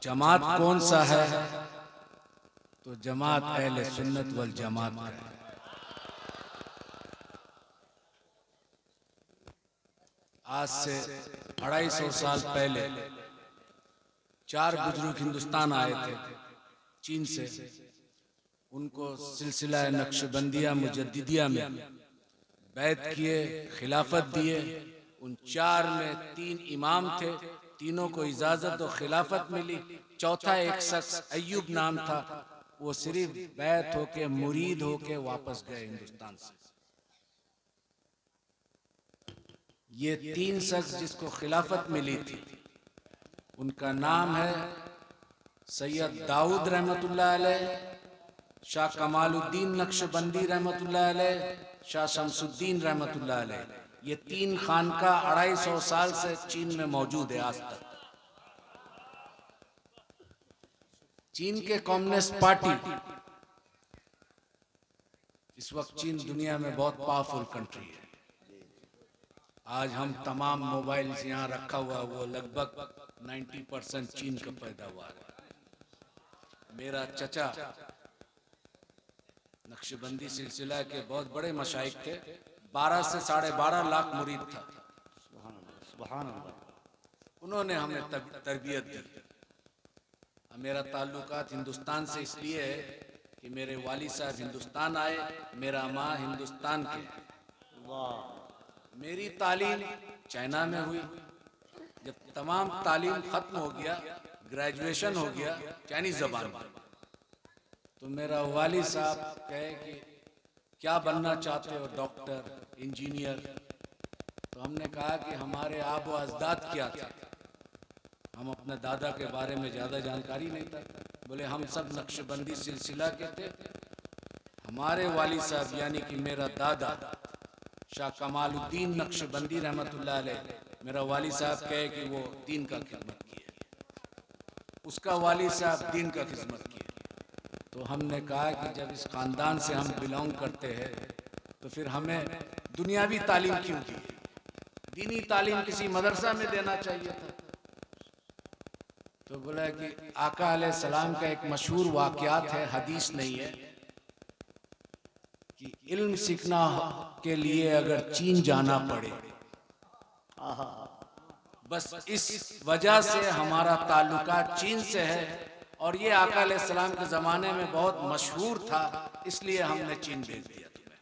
जमात कौन सा है, तो जमात अहले सुन्नत वल जमात का है। आज से 250 साल पहले 4 बुजुर्ग हिंदुस्तान आए थे चीन से। उनको सिलसिला नक्शबंदिया मुजद्दिदिया में बैत किए, खिलाफत दिए। उन 4 में 3 इमाम थे, तीनों को इजाजत और खिलाफत मिली। चौथा एक शख्स अय्यूब नाम था, वो सिर्फ बैत होके मुरीद होके वापस गए हिंदुस्तान से। ये 3 शख्स जिसको खिलाफत मिली थी, उनका नाम है सैयद दाऊद रहमतुल्लाह अलैह, शाह कमालुद्दीन नक्शबंदी रहमतुल्लाह अलैह, शाह शमसुद्दीन रहमतुल्लाह अलैह। ये 3 खानका 250 साल से चीन में मौजूद है आज तक। चीन के कम्युनिस्ट पार्टी, इस वक्त चीन दुनिया में बहुत पावरफुल कंट्री है। आज हम तमाम मोबाइल्स यहाँ रखा हुआ, वो लगभग 90% चीन का पैदावार है। मेरा चचा नक्शबंदी सिलसिला के बहुत बड़े मशाइख थे, 12 से 12.5 लाख मुरीद था। सुभान अल्लाह। उन्होंने हमें तरबियत दी। मेरा ताल्लुकात हिंदुस्तान से इसलिए है कि मेरे वालिद साहब हिंदुस्तान आए, मेरा माँ हिंदुस्तान के। मेरी तालीम चाइना में हुई। जब तमाम तालीम खत्म हो गया, ग्रेजुएशन हो गया चाइनीज जबान में, तो मेरा वालिद साहब कहे कि क्या बनना चाहते हो, डॉक्टर, इंजीनियर? तो हमने कहा कि हमारे आबो अजदाद क्या थे। हम अपने दादा के बारे में ज़्यादा जानकारी नहीं था। बोले हम सब नक्शबंदी सिलसिला के थे। हमारे वालिद साहब यानी कि मेरा दादा शाह कमालुद्दीन नक्शबंदी रहमतुल्लाह अलैह, मेरा वालिद साहब कहे कि वो दीन का खिदमत किए, उसका वालिद साहब दीन का खिदमत किए। तो हमने कहा कि जब इस ख़ानदान से हम बिलोंग करते हैं तो फिर हमें दुनियावी तालीम क्यों दी? दीनी तालीम किसी मदरसा में देना चाहिए था। तो बोला कि आका अलैहिस्सलाम का एक मशहूर वाक़यात है, हदीस नहीं है, कि इल्म सीखना के लिए अगर चीन जाना पड़े, बस इस वजह से हमारा ताल्लुकात चीन से है। और ये आका अलैहिस्सलाम के ज़माने में बहुत मशहूर था, इसलिए हमने चीन भेज दिया तुम्हें।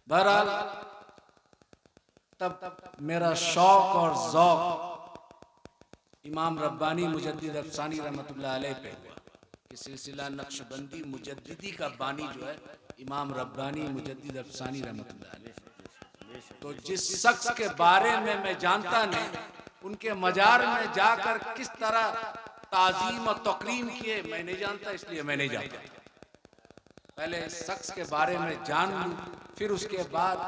बहरहाल तब मेरा शौक और ज़ौक़ इमाम रब्बानी मुजद्दिद अफ़सानी रहमतुल्लाह अलैह पे हुआ कि सिलसिला नक्शबंदी मुजद्दिदी का बानी जो है इमाम रब्बानी मुजद्दिद अफ़सानी रहमतुल्लाह अलैह। तो जिस शख्स के बारे में मैं जानता नहीं, उनके मजार में जाकर किस तरह ताज़ीम और तकरीम किए मैं नहीं जानता, इसलिए मैं नहीं जाता। पहले इस शख्स के बारे में जान लूँ, फिर उसके बाद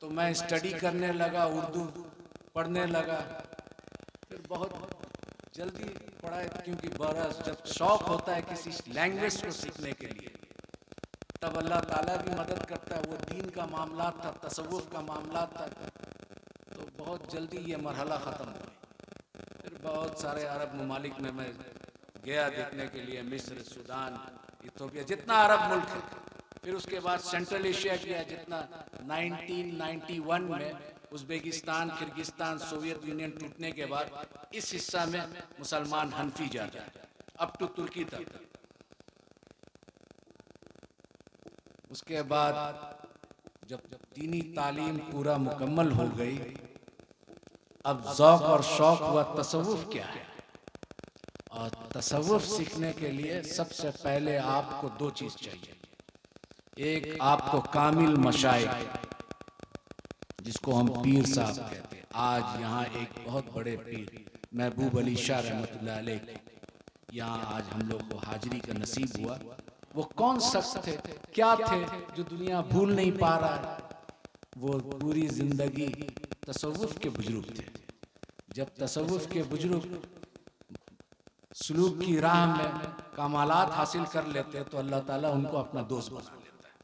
तो मैं स्टडी करने लगा, उर्दू पढ़ने लगा। फिर बहुत जल्दी पढ़ा, क्योंकि बड़ा जब शौक़ होता है किसी लैंग्वेज को सीखने के लिए, तब अल्लाह ताला भी मदद करता है। वो दीन का मामला था, तसव्वुफ़ का मामला था, तो बहुत जल्दी ये मरहला ख़त्म हुआ। फिर बहुत सारे अरब ममालिक में मैं गया देखने के लिए, मिस्र, सूडान, इथोपिया, जितना अरब मुल्क है। फिर उसके बाद सेंट्रल एशिया किया, जितना 1991 में उज़्बेकिस्तान, किर्गिस्तान, सोवियत यूनियन टूटने के बाद इस हिस्सा में मुसलमान हनफी ज़्यादा है, अप टू तुर्की तक। उसके बाद जब दीनी तालीम पूरा मुकम्मल हो गई, अब ज़ौक़ और शौक़ हुआ तसव्वुफ़ क्या है। और तसव्वुफ़ सीखने के लिए सबसे पहले आपको 2 चीज़ चाहिए। एक आपको कामिल मशाइख, जिसको हम पीर साहब कहते हैं। आज यहाँ एक बहुत बड़े पीर महबूब अली शाह रहमतुल्लाह अलैह, यहाँ आज हम लोग को हाजिरी का नसीब हुआ। वो कौन शख्स थे, क्या थे, जो दुनिया भूल नहीं पा रहा है? वो पूरी ज़िंदगी तसव्वुफ़ के बुजुर्ग थे। जब तसव्वुफ़ के बुजुर्ग सुलूक की राह में कमालात हासिल कर लेते तो अल्लाह ताला उनको अपना दोस्त बना लेता है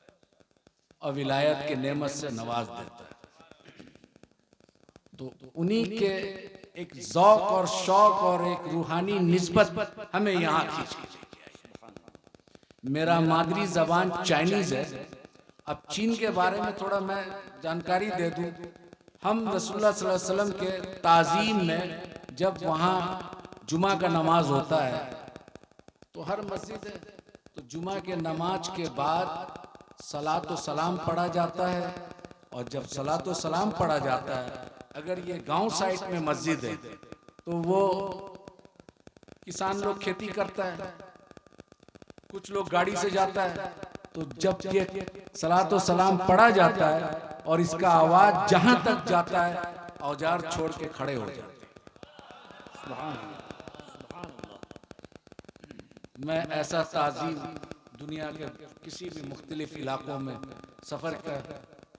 और विलायत के नेमत से नवाज देता है। तो उन्हीं के एक ज़ौक और शौक और एक रूहानी निस्बत हमें यहाँ खींच के लेके आई। मेरा मादरी जबान चाइनीज है। अब चीन के बारे में थोड़ा मैं जानकारी दे दूं। हम रसूलुल्लाह सल्लल्लाहु अलैहि वसल्लम के ताज़ीम में जब वहाँ जुमा का नमाज होता है तो हर मस्जिद है, तो जुमा के नमाज के बाद सलात व सलाम पढ़ा जाता है। और जब सलात व सलाम पढ़ा जाता है, अगर ये गांव साइड में मस्जिद है तो वो किसान लोग खेती करता है, कुछ लोग गाड़ी से जाता है, तो जब ये सलात व सलाम पढ़ा जाता है और इसका आवाज जहां तक जाता है, औजार छोड़ के खड़े हो जाते हैं। सुभान अल्लाह, सुभान अल्लाह। मैं ऐसा ताज़ीम दुनिया के किसी भी मुख्तलिफ इलाकों में सफ़र कर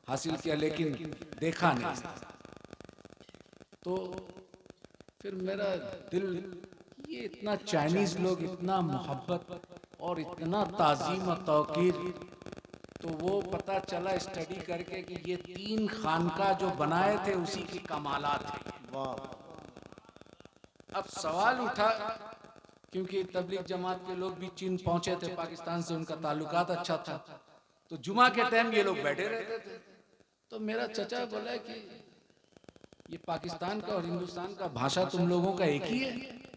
हासिल किया, लेकिन देखा नहीं। तो फिर मेरा दिल, ये इतना चाइनीज़ लोग इतना मोहब्बत और इतना ताज़ीम और तौकीर, तो वो पता चला स्टडी करके कि ये 3 खानका जो बनाए थे उसी की कमालात है। वाह। अब सवाल उठा, क्योंकि तबलीग जमात के लोग भी चीन पहुंचे थे, पाकिस्तान से उनका ताल्लुकात अच्छा था, तो जुमा के टाइम ये लोग बैठे रहते थे। तो मेरा चचा बोला कि ये पाकिस्तान का और हिंदुस्तान का भाषा तुम लोगों का एक ही है?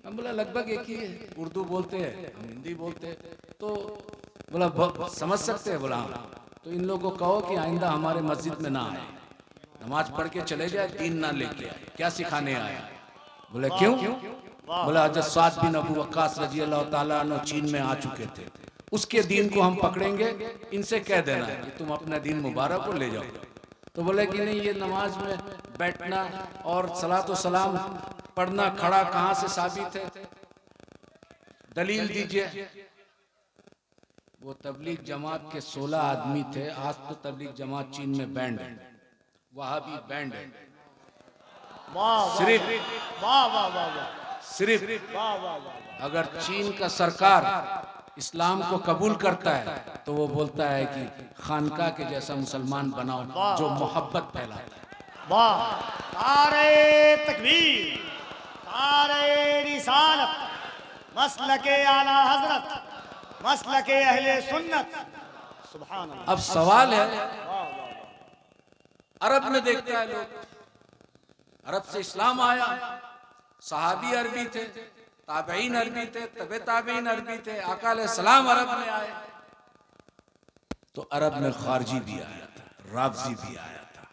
हम बोला लगभग एक ही है, उर्दू बोलते हैं, हम हिंदी बोलते हैं। तो बोला समझ सकते हैं? बोला हाँ। तो इन लोगों को कहो कि आइंदा हमारे मस्जिद में ना आए, नमाज पढ़ के चले जाए, दीन ना लेके आए। क्या सिखाने आया? बोले क्यों? बोला हज़रत साद बिन अबू वक्कास रजी अल्लाह ताला अन्हु चीन में आ चुके थे, उसके दीन को हम पकड़ेंगे, इनसे कह देना है कि तुम अपना दीन मुबारक को ले जाओ। तो बोले कि नहीं, ये नमाज में बैठना और सलात व सलाम पढ़ना खड़ा कहाँ से साबित है? दलील दीजिए। वो तबलीग जमात के 16 आदमी थे। आज तो तबलीग जमात चीन में बैंड है, वहाबी बैंड है। सिर्फ सिर्फ अगर चीन का सरकार इस्लाम को कबूल करता है तो वो बोलता है कि खानका के जैसा मुसलमान बनाओ जो मोहब्बत फैलाता है। वाह। नारे तकबीर, नारे रिसालत, मसलके आला हजरत, मसलके अहले सुन्नत। सुभान अल्लाह। अब सवाल है, अरब में देखता है लोग, अरब से इस्लाम आया, सहाबी अरबी थे, ताबईन अरबी थे, तबे ताबईन अरबी थे, आका अलैहिस्सलाम अरब में आए। तो अरब में खारजी भी आया था, राफजी भी आया था,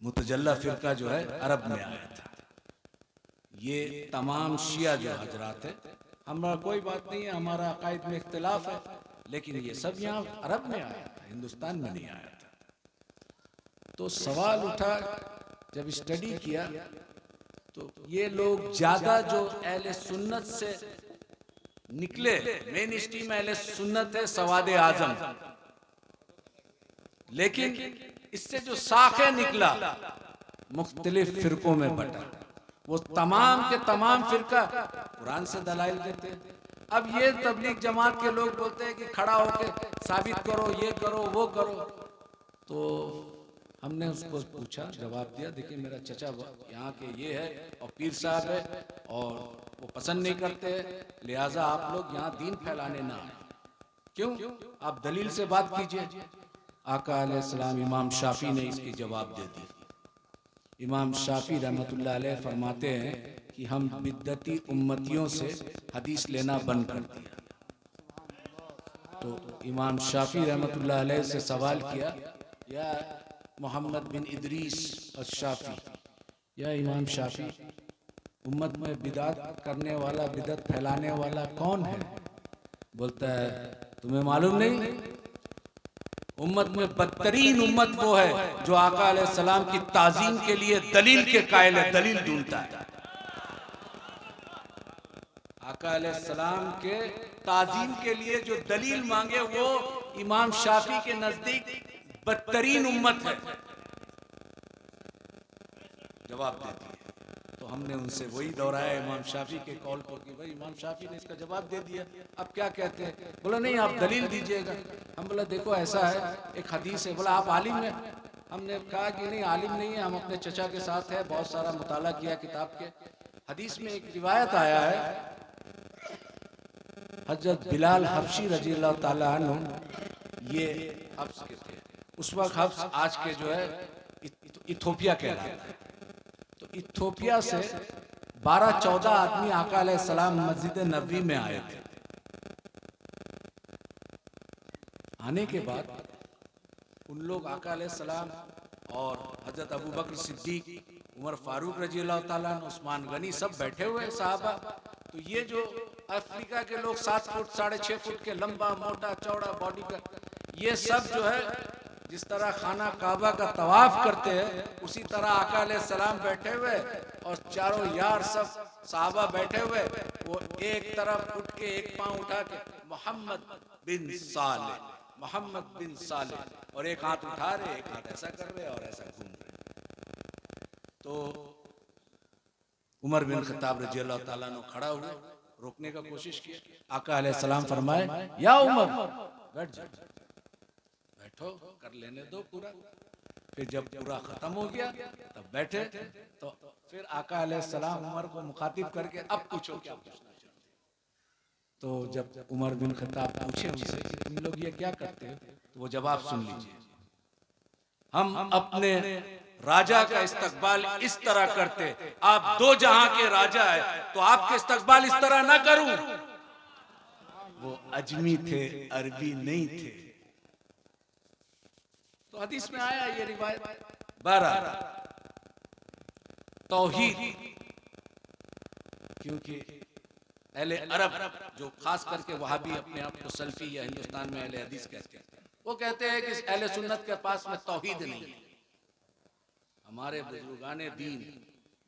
मुतजल्ला फिरका जो है अरब में आया था। ये तमाम शिया जो हजरात है, हमारा कोई बात नहीं है, हमारा अकायद में इख्तिलाफ है, लेकिन ये सब यहाँ अरब में आया था, हिंदुस्तान में नहीं आया था। तो सवाल उठा, जब स्टडी किया तो ये लोग ज्यादा जो अहले सुन्नत से निकले, मेन स्ट्रीम अहले सुन्नत है सवाद आजम, लेकिन इससे जो साखे निकला मुख्तलिफ फिरकों में बटा। वो तमाम के तमाम फिरका कुरान से दलाइल देते हैं। अब ये तबलीग जमात के लोग बोलते हैं कि खड़ा होके साबित करो, ये करो, वो करो। तो हमने उसको पूछा, जवाब दिया, देखिए मेरा चचा यहाँ के ये है और पीर साहब है और वो पसंद नहीं करते, लिहाजा आप लोग यहाँ दीन फैलाने ना आए। क्यों? आप दलील से बात कीजिए। आका अलैहिस्सलाम इमाम शाफी ने इसकी जवाब दे दी। इमाम शाफी रहमतुल्लाह अलैह फरमाते हैं कि हम बिद्दती उम्मतियों से हदीस लेना बंद कर दिया। तो इमाम शाफी रहमतुल्लाह अलैह से सवाल किया, या मोहम्मद बिन इदरीस अश-शाफी, या इमाम शाफी, उम्मत में बिदात करने वाला, बिदत फैलाने वाला कौन है? बोलता है तुम्हें मालूम नहीं? उम्मत में बदतरीन उम्मत वो है जो आका अलैहिस्सलाम की ताजीम के लिए दलील के कायल है, दलील ढूंढता है। आका अलैहिस्सलाम के ताजीम के लिए जो दलील मांगे वो इमाम शाफी के नजदीक बदतरीन उम्मत है। जवाब दे दिया। तो हमने उनसे वही दोहराया इमाम शाफी के कौल को कि भाई इमाम शाफी ने इसका जवाब दे दिया, अब क्या कहते हैं? बोला नहीं, आप दलील दीजिएगा। हम बोला देखो ऐसा है, एक हदीस है। बोला आप आलिम हैं? हमने कहा कि नहीं, आलिम नहीं है, हम अपने चचा के साथ है, बहुत सारा मुताला किया किताब के। हदीस में एक रिवायत आया है, हजरत बिलाल हबशी रजी अल्लाह ताला अन्हु, ये हब्स के थे उस वक्त। हब्स आज के जो है इथोपिया कहलाता है। तो इथोपिया से 12-14 आदमी आका अलैहिस्सलाम मस्जिद नबवी में आए थे। आने के बाद उन लोग आका अलैहिस्सलाम और हजरत अबू बकर सिद्दीक, उमर फारूक रजी अल्लाह ताला अन्हु, उस्मान गनी सब बैठे हुए साहबा। तो ये जो अफ्रीका के लोग 7 फुट 6.5 फुट के लंबा मोटा चौड़ा बॉडी का, ये सब जो है जिस तरह खाना काबा का तवाफ करते हैं उसी तरह आका अलैहिस्सलाम बैठे हुए और चारों यार सब साहबा बैठे हुए। वो एक तरफ उठ के एक पांव उठा के मोहम्मद बिन साले, मोहम्मद बिन साले, और एक हाथ उठा रहे, एक हाथ ऐसा कर रहे और ऐसा घूम रहे। तो उमर बिन खत्ताब रजी अल्लाह ताला ने खड़ा हुए, रोकने का कोशिश किया। आका अलैहिस्सलाम फरमाए, या उमर बैठ जा, बैठो, कर लेने दो पूरा। फिर जब पूरा खत्म हो गया तब बैठे। तो फिर आका अलैहिस्सलाम उमर को मुखातिब करके, अब पूछो क्या पूछना चाहते। तो जब उमर बिन खत्ताब पूछे उनसे कि तुम लोग ये क्या करते हो, तो वो जवाब सुन लीजिए, हम अपने राजा का इस्तकबाल इस तरह करते, आप 2 जहां के राजा है तो आपके इस्तकबाल इस तरह ना करूं। वो अजमी थे, अरबी नहीं थे। तो हदीस में आया ये रिवायत। 12 तौहीद, क्योंकि अहले अरब जो खास करके वहाबी अपने आप को सल्फी या हिंदुस्तान में अहले हदीस कहते हैं, वो कहते हैं कि अहले सुन्नत के पास में तौहीद नहीं है। हमारे बुजुर्गाने दीन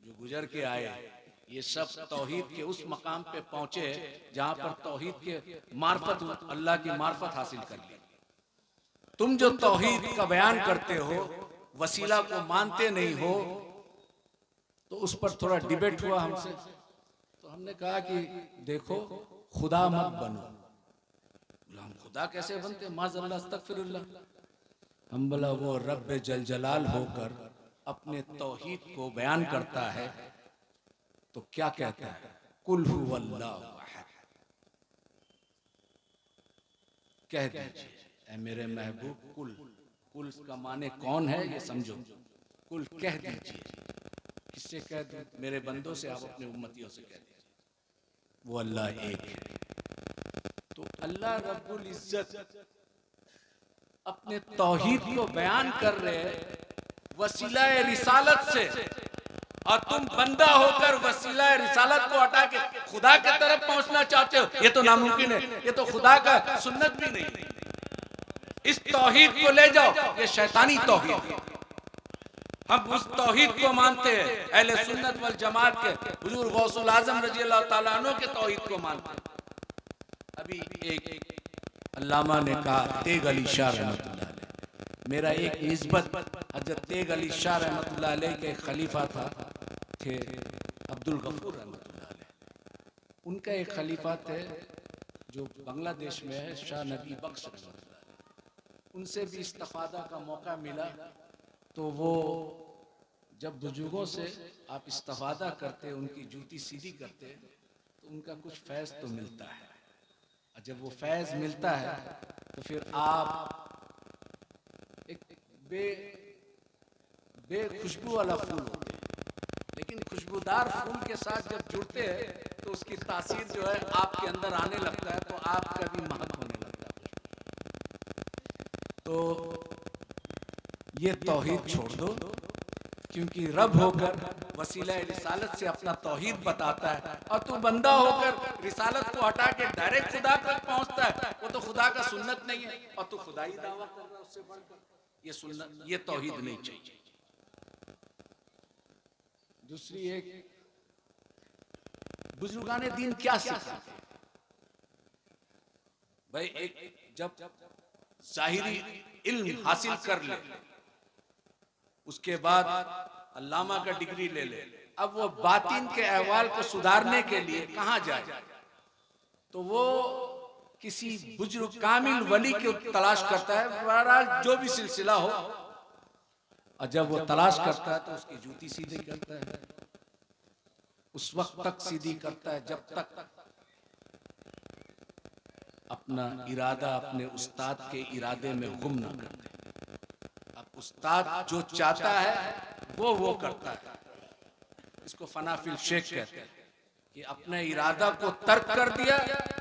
जो गुजर के आए, ये सब तौहीद के उस मकाम पे पहुंचे जहां पर तौहीद के मार्फत, अल्लाह की मार्फत हासिल कर ली। तुम जो तौहीद का बयान करते हो, वसीला को मानते नहीं हो, तो उस पर थोड़ा डिबेट हुआ हमसे। तो हमने कहा कि देखो, खुदा मत बनो। हम खुदा कैसे बनते, माज़अल्लाह अस्तगफिरुल्लाह। हम बोला वो रब्बे जल जलाल होकर अपने तौहीद को बयान करता है तो क्या कहता है, कुल हुवल्लाहु अहद। कह दीजिए ऐ मेरे महबूब, कुल, कुल का माने कौन है ये समझो, कुल कह दीजिए। किससे कह दूं, मेरे बंदों से, आप अपने उम्मतियों से कह दीजिए, वो अल्लाह एक है। तो अल्लाह रब्बुल इज्जत अपने तौहीद को बयान कर रहे वसीला रिसालत से, और तुम बंदा होकर वसीला रिसालत को हटा के खुदा की तरफ पहुंचना चाहते हो, ये तो नामुमकिन है, ये तो खुदा का सुन्नत भी नहीं। इस तौहीद को ले जाओ, ये शैतानी तौहीद है। हम उस तौहीद को मानते हैं, अहले सुन्नत वल जमात के हुजूर गौसुल आजम रजी अल्लाह ताला अन्हु के तौहीद को मानते हैं। अभी एक अल्लामा ने कहा, तेग अली शाह रहमतुल्लाह अलैह, मेरा एक निस्बत हजरत तेग अली शाह रहमतुल्लाह अलैह के खलीफा थे अब्दुल गफूर रहमतुल्लाह अलैह। उनका एक खलीफा थे जो बांग्लादेश में है, शाह नबी बख्श रहमतुल्लाह अलैह। उनसे भी इस्तिफादा का मौका मिला। तो वो जब बुजुर्गों से आप इस्तिफादा करते, उनकी जूती सीधी करते, तो उनका कुछ फैज़ तो मिलता है। और जब वो फैज़ मिलता है तो फिर आप एक बेखुशबू वाला फूल होते हैं, लेकिन खुशबूदार फूल के साथ जब जुड़ते हैं तो उसकी तासीर जो है आपके अंदर आने लगता है, तो आपका भी महक होने लगता है। तो ये तौहीद छोड़ दो, क्योंकि रब होकर वसीला रिसालत से अपना तौहीद बताता है, और तू बंदा होकर रिसालत को हटा के डायरेक्ट खुदा तक पहुंचता है। वो तो खुदा का सुन्नत नहीं है, और तू खुदाई दावा कर रहा है उससे बढ़कर। ये सुन्नत, ये तौहीद नहीं चाहिए। दूसरी एक, बुजुर्गाने दीन क्या सिखाते हैं भाई, एक जब जाहिरी इल्म हासिल कर ले, उसके बाद अल्लामा का डिग्री ले ले, अब वो बातिन के अहवाल को सुधारने के लिए कहां जाए, तो वो किसी बुजुर्ग कामिल वली की तलाश करता है। बहरहाल जो भी सिलसिला हो, और जब वो तलाश करता है तो उसकी जूती सीधी करता है, उस वक्त तक सीधी करता है जब तक अपना इरादा अपने उस्ताद के इरादे में गुम ना कर दे। अब उस्ताद जो चाहता है वो करता है। इसको फना फिल शेख कहते हैं कि अपने इरादा को तर्क कर दिया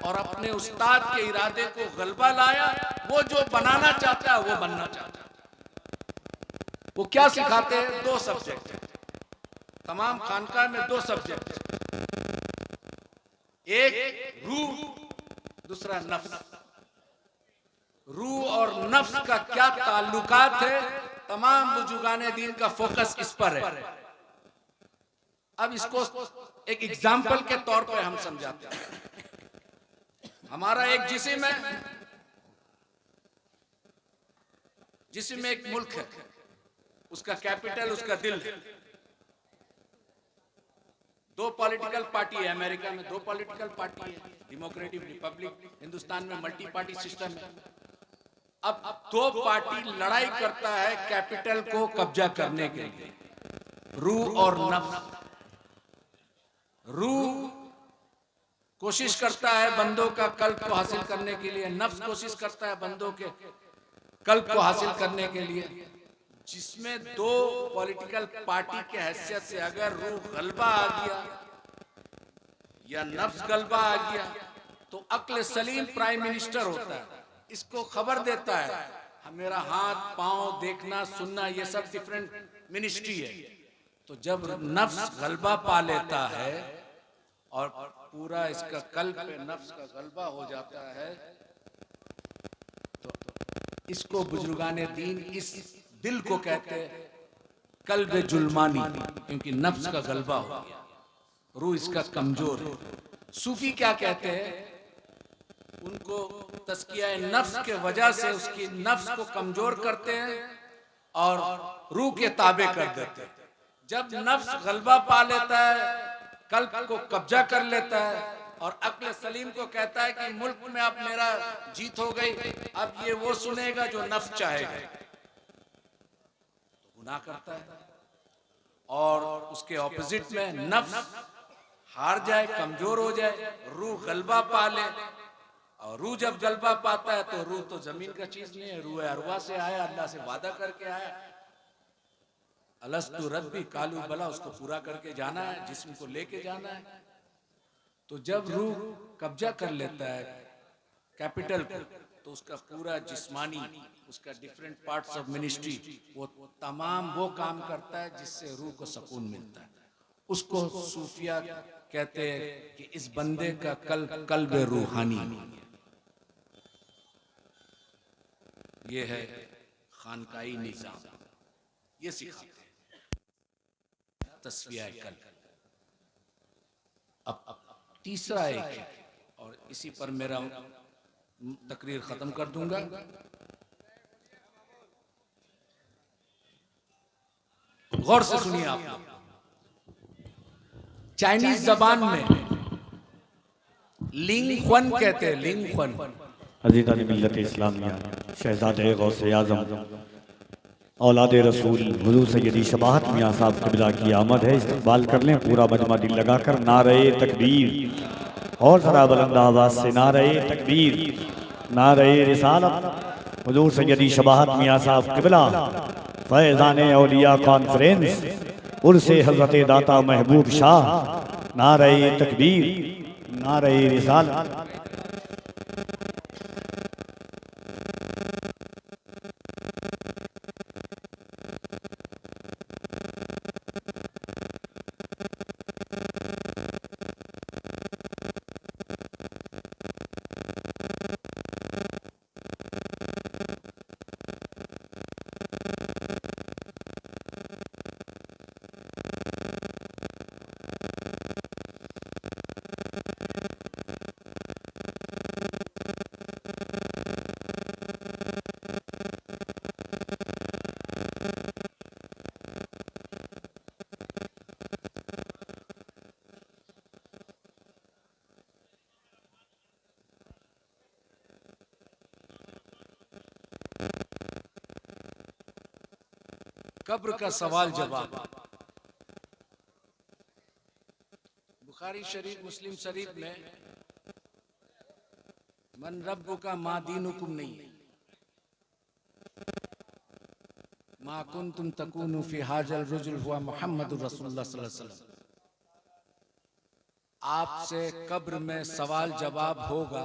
और अपने उस्ताद के इरादे को गलबा लाया। वो जो बनाना चाहता है वो बनना चाहता है। वो क्या सिखाते हैं? 2 सब्जेक्ट है तमाम खानकाह में, 2 सब्जेक्ट, एक रूह, दूसरा नफ्स। रूह और नफ्स का क्या ताल्लुकात है, तमाम बुजुर्गाने दीन का फोकस इस पर है। अब इसको एक एग्जाम्पल के तौर पे हम समझाते हैं। हमारा एक जिस्म है, जिस्म में एक मुल्क है, उसका कैपिटल उसका दिल है। 2 पॉलिटिकल पार्टी है अमेरिका में, 2 पॉलिटिकल पार्टी है, डेमोक्रेटिक रिपब्लिक। हिंदुस्तान में मल्टी पार्टी सिस्टम है। अब 2 पार्टी लड़ाई करता है कैपिटल को कब्जा करने के लिए, रूह और नफ्स। रूह कोशिश करता है बंदों का कल्ब को हासिल करने के लिए, नफ्स कोशिश करता है बंदों के कल्ब को हासिल करने के लिए। जिसमें 2 पॉलिटिकल पार्टी के हैसियत से अगर रूह गलबा आ गया या नफ्स गलबा आ गया तो अक्ल सलीम प्राइम मिनिस्टर होता है, इसको खबर देता है मेरा हाथ पांव देखना सुनना ये सब डिफरेंट मिनिस्ट्री है। तो जब नफ्स गलबा पा लेता है और पूरा इसका कल्ब पे नफ्स का गलबा हो जाता है तो इसको बुजुर्गाने दीन इस दिल को कहते हैं कल्ब जुल्मानी, क्योंकि नफ्स का गलबा हो गया, रूह इसका कमजोर है। सूफी क्या कहते हैं? उनको तस्किया नफ्स के वजह से उसकी नफ्स को कमजोर करते हैं और रूह के ताबे कर देते हैं। जब नफ्स गलबा पा लेता है, कल्ब को कब्जा कर लेता है और अक्ल सलीम को कहता है कि मुल्क में अब मेरा जीत हो गई, अब ये वो सुनेगा जो नफ्स चाहेगा, तो गुनाह करता है। और उसके ऑपोजिट में नफ्स हार जाए, कमजोर हो जाए, रूह गलबा पा ले। और रूह जब गलबा पाता है तो रूह तो जमीन का चीज नहीं है, रूह अरवा से आया, अल्लाह से वादा करके आया, अलस्तु रब्बी कालू बला, उसको पूरा करके जाना है, जिस्म को लेके जाना है। तो जब रूह कब्जा कर लेता है कैपिटल को तो उसका पूरा जिस्मानी, उसका डिफरेंट पार्ट्स ऑफ मिनिस्ट्री, वो तमाम वो काम करता है जिससे रूह को सुकून मिलता है। उसको सूफिया कहते हैं कि इस बंदे का कल्ब रूहानी, ये है खानकाई निजाम, ये सिखाते हैं तस्फिया कल्ब। अब तीसरा एक है और इसी पर मेरा तकरीर खत्म कर दूंगा। गौर से सुनिए आप। चाइनीज जबान में लिंग ख्वन कहते हैं, लिंग ख्वन। अज़ीज़ान मिल्लत इस्लामिया, शहज़ादे गौसे आज़म औलाद रसूल हुज़ूर सैयदी शबाहत मियाँ साहब क़िबला की आमद है। इस्तक़बाल कर लें पूरा मजमा दिल लगाकर। नारे तकबीर, और ज़रा बुलंद आवाज़ से नारे तकबीर, नारे रिसालत। हुज़ूर सैयदी शबाहत मियाँ साहब क़िबला फ़ैज़ाने औलिया कॉन्फ्रेंस उर्से हज़रत दाता महबूब शाह। नारे तकबीर, नारे रिसालत। कब्र का सवाल जवाब। बुखारी शरीफ, मुस्लिम शरीफ में मन रब्बु का मा दीनुकुम नहीं है, मा कुंतुम तकूनु फी हाजल रुजुल हुआ मुहम्मदुर रसूलुल्लाह सल्लल्लाहु अलैहि वसल्लम। आपसे कब्र में सवाल जवाब होगा।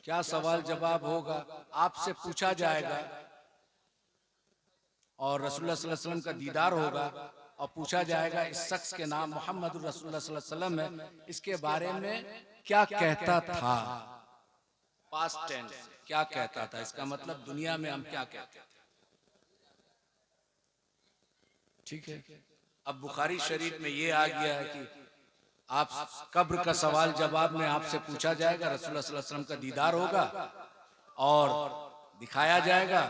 क्या सवाल जवाब होगा? आपसे पूछा जाएगा और रसूलुल्लाह सल्लल्लाहु अलैहि वसल्लम का दीदार होगा और पूछा जाएगा इस शख्स के नाम मोहम्मद रसूलुल्लाह सल्लल्लाहु अलैहि वसल्लम है, इसके बारे में क्या कहता था। पास्ट टेंस, क्या कहता था, इसका मतलब दुनिया में हम क्या कहते थे। ठीक है। अब बुखारी शरीफ में ये आ गया है कि आप कब्र का सवाल जवाब में आपसे पूछा जाएगा, रसूलुल्लाह सल्लल्लाहु अलैहि वसल्लम का दीदार होगा और दिखाया जाएगा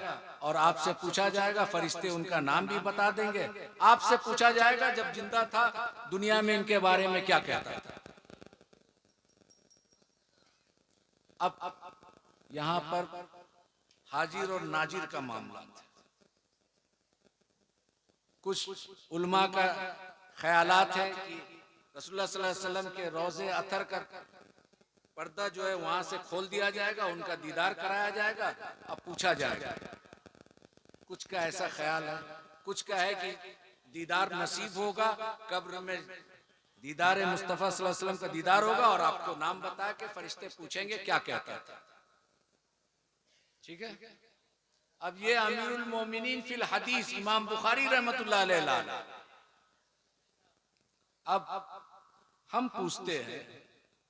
और आपसे पूछा जाएगा, फरिश्ते उनका नाम भी बता देंगे। आपसे पूछा जाएगा जब जिंदा था दुनिया में इनके बारे में क्या कहता था। अब यहां पर हाजिर और नाजिर का मामला था। कुछ उलमा का ख्यालात है कि रसूलुल्लाह सल्लल्लाहु अलैहि वसल्लम के रोज़े अतर का पर्दा जो है वहां से खोल दिया जाएगा, उनका दीदार कराया जाएगा, अब पूछा जाएगा। कुछ का ऐसा ख्याल है, कुछ का है कि दीदार नसीब होगा, कब्र में दीदार मुस्तफ़ा सल्लल्लाहु अलैहि वसल्लम का दीदार होगा और आपको नाम बता के फरिश्ते पूछेंगे क्या कहता था। ठीक है। अब ये अमीरुल मोमिनीन फिल हदीस इमाम बुखारी रहमतुल्लाह अलैह। अब हम पूछते हैं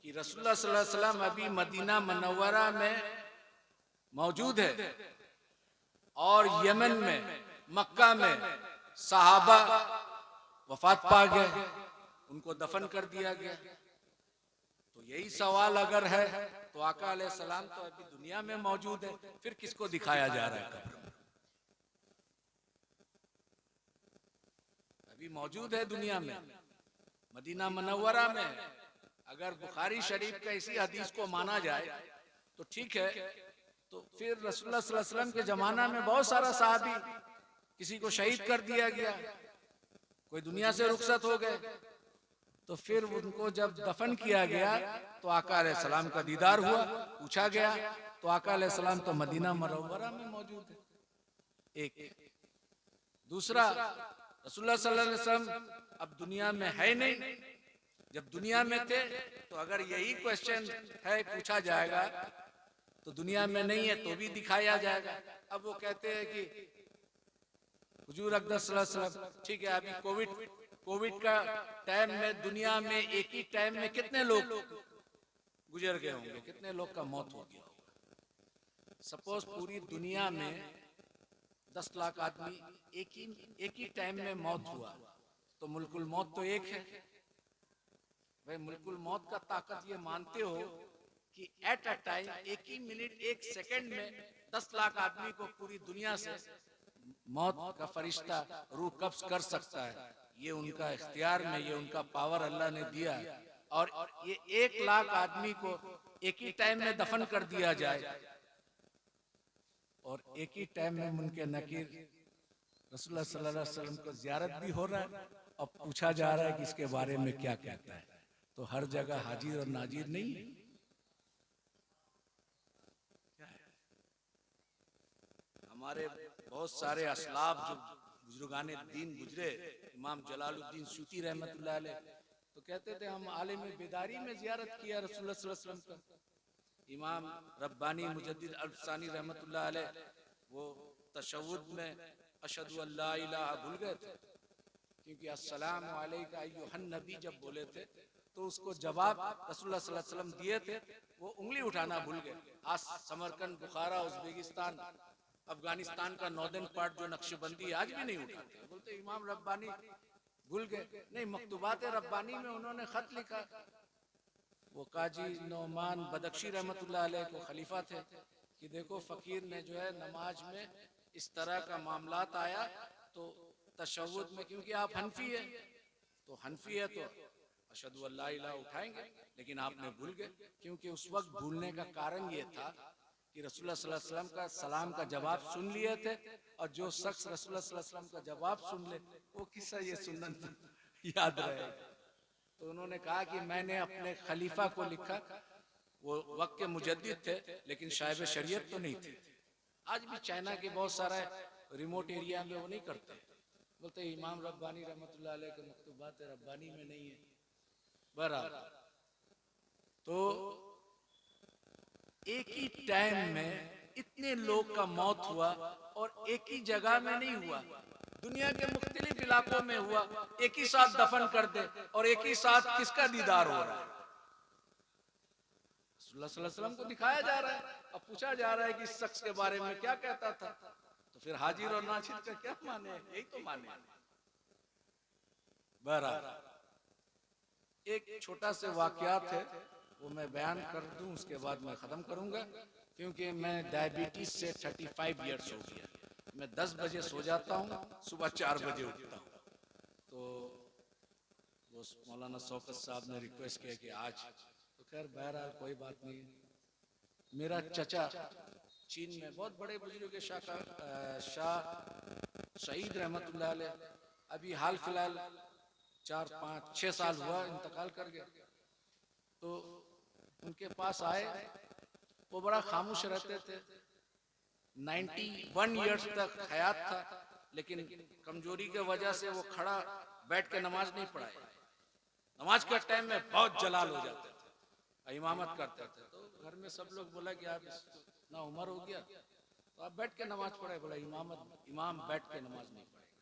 कि रसूलुल्लाह सल्लल्लाहु अलैहि वसल्लम अभी मदीना मुनव्वरा में मौजूद है और यमन में, मक्का में सहाबा वफात पा गए, उनको दफन कर दिया गया। तो यही सवाल अगर है तो आका अलैहिस्सलाम तो अभी दुनिया में मौजूद है, फिर किसको दिखाया जा रहा है कब्र में? अभी मौजूद है दुनिया में, मदीना मुनव्वरा में। अगर बुखारी शरीफ का इसी हदीस को माना जाए तो ठीक है, तो फिर रसूलुल्लाह सल्लल्लाहु अलैहि वसल्लम के जमाना में बहुत सारा सहाबी, किसी को शहीद कर दिया गया, कोई दुनिया से रुखसत हो गए, तो फिर उनको जब दफन किया गया तो आका अलैहिस्सलाम का दीदार हुआ, पूछा गया तो आका अलैहिस्सलाम तो मदीना मुनव्वरा में मौजूद है। एक दूसरा, रसूलुल्लाह सल्लल्लाहु अलैहि वसल्लम अब दुनिया में है नहीं, जब दुनिया में थे तो अगर यही क्वेश्चन है पूछा जाएगा तो दुनिया में नहीं है तो भी दिखाया जाएगा। अब वो कहते हैं कि हुजूर अक़दस सल्लल्लाहु अलैहि वसल्लम, ठीक है, अभी कोविड का टाइम में दुनिया में एक ही टाइम में कितने लोग गुजर गए होंगे, कितने लोग का मौत हो गया होगा। सपोज पूरी दुनिया में 10 लाख आदमी एक ही टाइम में मौत हुआ तो मुल्कुल मौत तो एक है। भाई मुल्कुल मौत का ताकत ये मानते हो कि एट अ टाइम, एक ही मिनट, एक सेकंड में 10 लाख आदमी को पूरी दुनिया से मौत का फरिश्ता रूह कब्ज कर सकता है। ये उनका इख्तियार में, ये उनका पावर अल्लाह ने दिया है। और ये 1 लाख आदमी को एक ही टाइम में दफन कर दिया जाए और एक ही टाइम में मुनके नकीर रसूलुल्लाह सल्लल्लाहु अलैहि वसल्लम को जियारत भी हो रहा है और पूछा जा रहा है कि इसके बारे में क्या कहता है। तो हर जगह हाजिर और नाजिर नहीं है। हमारे बहुत सारे असलाफ जो बुजुर्गाने दीन गुजरे, इमाम जलालुद्दीन सूती रहमतुल्लाह अलैह, तो कहते थे हम आलिम बेदारी में जियारत किया रसूलुल्लाह सल्लल्लाहु अलैहि वसल्लम का। इमाम रब्बानी मुजद्दिद अल्फसानी रहमतुल्लाह अलैह वो तशव्वुद में अशहदु अल्ला इलाहा भूल गए थे, क्योंकि अस्सलामु अलैका अय्युहन नबी जब बोले थे तो उसको जवाब रसूलुल्लाह सल्लल्लाहु अलैहि वसल्लम दिए थे, वो उंगली उठाना भूल गए। आज समरकंद, बुखारा, उज़्बेकिस्तान, अफगानिस्तान का नॉर्दर्न पार्ट जो नक्शबंदी आज भी नहीं उठाते, बोलते इमाम रब्बानी भूल गए। नहीं, मकतूबात रब्बानी में उन्होंने खत लिखा। वो काजी नौमान बदख्शी रहमतुल्लाह अलैह को खलीफा थे कि देखो फकीर ने जो है नमाज में इस तरह का मामलात आया तो तशव्वुद में, क्योंकि आप हनफी है तो हनफी है तो अशहदु अल्ला इलाहा उठाएंगे, लेकिन आपने भूल गए। क्योंकि उस वक्त भूलने का कारण ये था कि रसूलुल्लाह सल्लल्लाहु अलैहि वसल्लम का सलाम का जवाब सुन लिए थे, और जो शख्स रसूलुल्लाह सल्लल्लाहु अलैहि वसल्लम का जवाब सुन ले वो किस्सा ये सुन्नत याद रहेगा। तो उन्होंने कहा कि मैंने अपने खलीफा को लिखा, वो वक्त के मुजद्दिद थे लेकिन साहिब शरीयत तो नहीं थे। आज भी चाइना के बहुत सारा रिमोट एरिया में वो नहीं करते, बोलते इमाम रब्बानी रहमतुल्लाह अलैह के मकतूबात रब्बानी में नहीं है। बहरहाल, तो एक ही टाइम में इतने लोग का मौत हुआ और एक ही जगह में नहीं हुआ, दुनिया के मुख्तलिफ इलाकों में हुआ, एक ही साथ दफन कर दे और एक ही साथ किसका दीदार हो रहा है? रसूलुल्लाह सल्लल्लाहु अलैहि वसल्लम को दिखाया जा रहा है, अब पूछा जा रहा है कि इस शख्स के बारे में क्या कहता था, तो फिर हाजिर और नाजिर का क्या माने? यही तो माने। बहरहाल, एक छोटा से वाकयात है, वो मैं बयान कर दूं, उसके बाद मैं खत्म करूंगा, क्योंकि मैं डायबिटीज से 35 इयर्स हो गया। मैं 10 बजे सो जाता हूँ, सुबह 4 बजे उठता हूँ। तो वो मौलाना शौकत साहब ने रिक्वेस्ट किया कि आज, तो खैर बहरहाल कोई बात नहीं। मेरा चचा चीन में बहुत बड़े बुजुर्ग शाह शहीद रहमतुल्लाह अलैह, अभी हाल फिलहाल 4-5-6 साल हुआ इंतकाल कर गया। तो उनके पास आए, वो बड़ा खामोश रहते थे, 91 इयर्स तक हयात था, लेकिन कमजोरी के वजह से वो खड़ा बैठ के नमाज नहीं पढ़ाए। नमाज के टाइम में बहुत जलाल हो जाते थे, इमामत करते थे। तो घर में सब लोग बोला कि आप इतना उम्र हो गया तो आप बैठ के नमाज पढ़े। बोला इमाम बैठ के नमाज नहीं पढ़ेगा,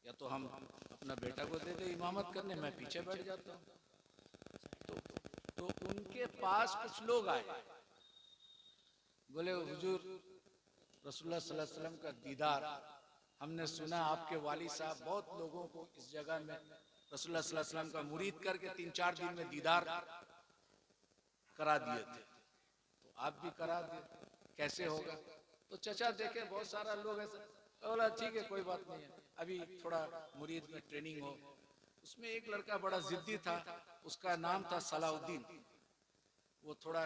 या तो हम अपना बेटा को दे दे इमामत करने, मैं पीछे बैठ जाता हूँ। तो उनके पास कुछ लोग आए, बोले हुजूर रसूलुल्लाह सल्लल्लाहु अलैहि वसल्लम का दीदार, हमने सुना आपके वाली साहब बहुत लोगों को इस जगह में रसूलुल्लाह सल्लल्लाहु अलैहि वसल्लम का मुरीद करके 3-4 दिन में दीदार करा दिए थे, तो आप भी करा दिए, कैसे होगा? तो चचा देखे बहुत सारा लोग ऐसे, बोला ठीक है कोई बात नहीं है, अभी थोड़ा मुरीद में ट्रेनिंग हो। उसमें एक लड़का बड़ा जिद्दी था, उसका नाम था सलाउद्दीन, वो थोड़ा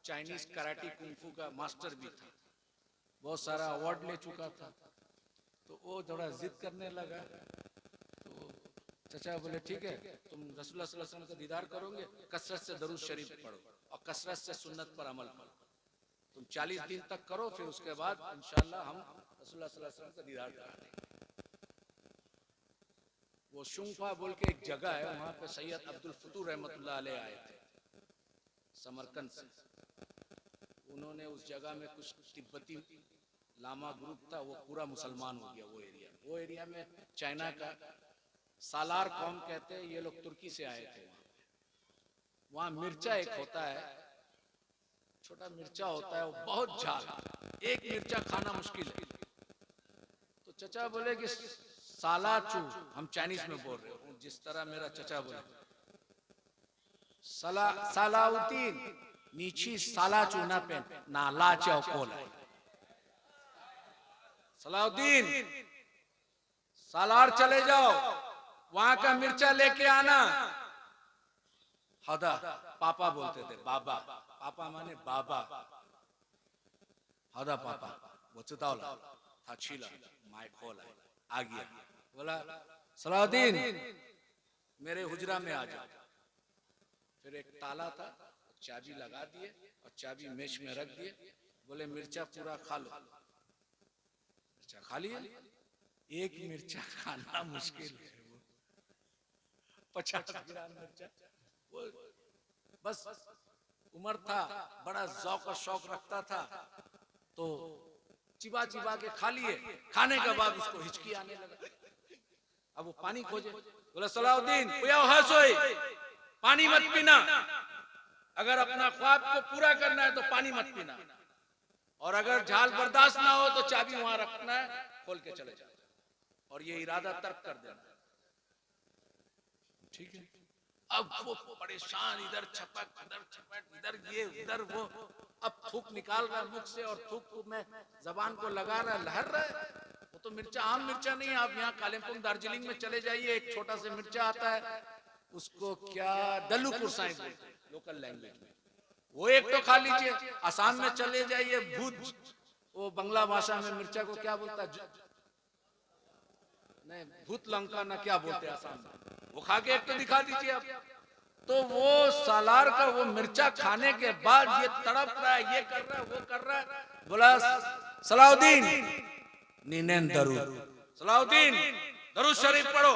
चाइनीज कराटे कुंफू का मास्टर भी था, बहुत सारा अवार्ड ले चुका था। तो वो थोड़ा जिद करने लगा, तो चचा बोले ठीक है, तुम रसूलुल्लाह सल्लल्लाहु अलैहि वसल्लम का दीदार करोगे, कसरत से दरूद शरीफ पढ़ो और कसरत से सुन्नत पर अमल करो, तुम 40 दिन तक करो, फिर उसके बाद इंशाअल्लाह हम रसूलुल्लाह सल्लल्लाहु अलैहि वसल्लम का दीदार करा देंगे। वो शुंफा बोल के एक जगह है, वहां पे सैयद अब्दुल फतूह रहमतुल्लाह अलैह आए थे समरकंद से। उन्होंने उस जगह में कुछ तिब्बती लामा ग्रुप था, वो पूरा मुसलमान हो गया। वो एरिया में चाइना का सालार कौम कहते हैं, ये लोग तुर्की से आए थे। वहां मिर्चा एक होता है, छोटा मिर्चा होता है, वो बहुत झाग, एक मिर्चा खाना मुश्किल है। तो चचा बोले कि सालाचू, हम चाइनीज में बोल रहे हो, जिस तरह मेरा चचा बोले, सलाउद्दीन नीची सालाचू ना पेन ना लाचा कोला। सलाउद्दीन सालार चले जाओ, वहां का मिर्चा लेके आना। हदा पापा बोलते थे, बाबा, पापा माने बाबा, हदा पापा वो चुतावला था छीला माय खोला आ गया। बोला सलाउद्दीन मेरे हुजरा में आ जाओ। फिर एक ताला था, चाबी लगा दिए और चाबी मेज में रख दिए, बोले मिर्चा पूरा खा लो। मिर्चा खा लिया, एक मिर्चा खाना मुश्किल है, 50 ग्राम मिर्चा। वो बस उम्र था, बड़ा ज़ौक और शौक रखता था, तो चिबा चिबा के खा लिए। खाने के बाद उसको हिचकी आने लगा, अब वो पानी खोजे। बोला सलाउद्दीन पानी मत पीना, अगर अपना ख्वाब को पूरा करना है तो पानी मत पीना, और अगर झाल बर्दाश्त ना हो तो चाबी वहां रखना है, खोल के चले जाओ और ये इरादा तर्क कर देना, ठीक है? अब वो परेशान, इधर छपक इधर ये उधर वो, अब थूक निकाल रहा है मुख से और थूक में जबान को लगा रहा है, लहर रहा है। वो तो मिर्चा आम मिर्चा नहीं है, आप यहाँ कालिम्पोंग दार्जिलिंग में चले जाइए, एक छोटा सा मिर्चा आता है, उसको क्या दल्लू कुरसाई बोलते हैं लोकल लैंग्वेज में। वो एक तो खा लीजिए। आसाम में चले जाइए, भूत, वो बंगला भाषा में मिर्चा को क्या बोलता है, नहीं भूत लंका ना क्या बोलते हैं आसाम में, वो खा के एक तो दिखा दीजिए आप। तो वो सालार का वो मिर्चा खाने के बाद ये तड़प रहा है, ये कर रहा है, वो कर रहा है। बोला सलाउद्दीन नीनेन दरूद, सलाउद्दीन दरूद शरीफ पढ़ो,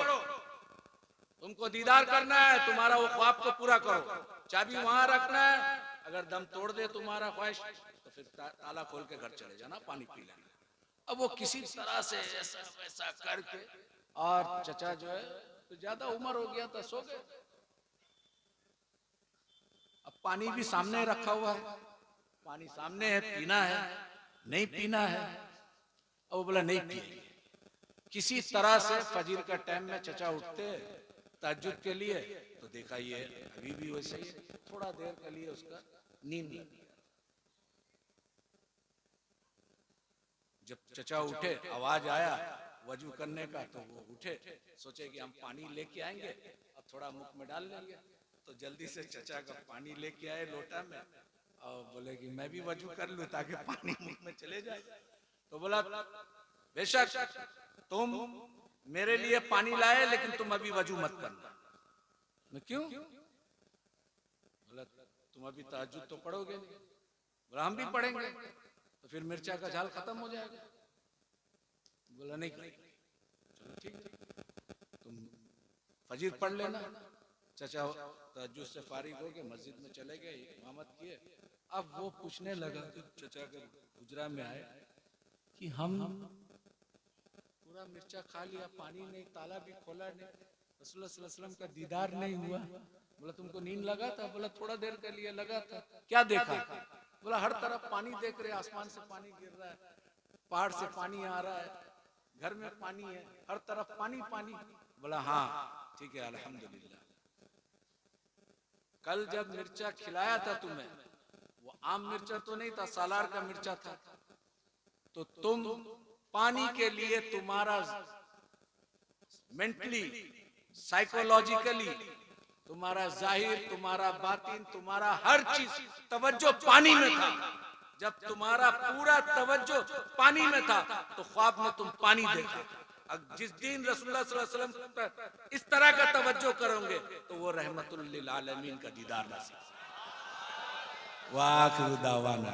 तुमको दीदार करना है, तुम्हारा वो ख्वाब को पूरा करो, चाबी वहां रखना है, अगर दम तोड़ दे तुम्हारा ख्वाहिश तो फिर ताला खोल के घर चले जाना, पानी पी लेना। अब वो किसी तरह से ऐसा वैसा करके, और चचा जो है तो ज्यादा उम्र हो गया था, सो गए। अब पानी भी सामने रखा हुआ है, पानी सामने है, पीना है नहीं पीना है। अब वो बोला नहीं पिए। किसी तरह से फजीर का टाइम में चचा उठते तहज्जुद के लिए, तो देखा ये अभी भी वैसे ही, थोड़ा देर के लिए उसका नींद लग गया। जब चचा उठे, आवाज आया वजू करने का, तो वो उठे, सोचे कि हम पानी लेके आएंगे, अब थोड़ा मुख में डाल लेंगे। तो जल्दी से चचा का पानी लेके आए लोटा में, और बोले कि मैं भी वजू कर लूं ताकि पानी मुख में चले जाए। तो बोला बेशक तुम मेरे लिए पानी लाए, लेकिन तुम अभी वजू मत करना। मैं क्यों? बोला तुम अभी तहज्जुद तो पढ़ोगे नहीं। बोला हम भी पढ़ेंगे, तो फिर मिर्चा का झाल खत्म हो जाएगा। बोला नहीं करेंगे। चलो ठीक है, तुम फजीर पढ़ लेना। चचा तहज्जुद से फारिग हो के मस्जिद में चले गए, इमामत किए। अब वो पूछने लगा, तो चचा के हुजरा में आए कि हम पूरा मिर्चा खा लिया, पानी नहीं, ताला भी खोला नहीं, रसूलुल्लाह सल्लल्लाहु अलैहि वसल्लम का दीदार नहीं हुआ। बोला तुमको नींद लगा था? बोला थोड़ा देर के लिए लगा था। क्या देखा? बोला हर तरफ पानी देख रहे, आसमान से पानी गिर रहा है, पहाड़ से पानी आ रहा है, घर में पानी है, हर तरफ पानी पानी। बोला हाँ ठीक है अल्हम्दुलिल्लाह। कल जब मिर्चा खिलाया था तुम्हें, वो आम मिर्चा तो नहीं था, सालार का मिर्चा था। तो तुम पानी के लिए तुम्हारा मेंटली, साइकोलॉजिकली, तुम्हारा जाहिर, तुम्हारा बातिन, तुम्हारा हर चीज तवज्जो पानी में था। जब तुम्हारा पूरा तवज्जो पानी में था, तो ख्वाब में तुम पानी देखा। अब जिस दिन रसूलुल्लाह सल्लल्लाहु अलैहि वसल्लम पर इस तरह का तवज्जो करोगे, तो वो रहमतुल लिल आलमीन का दीदार नसीब। वाह दावाना।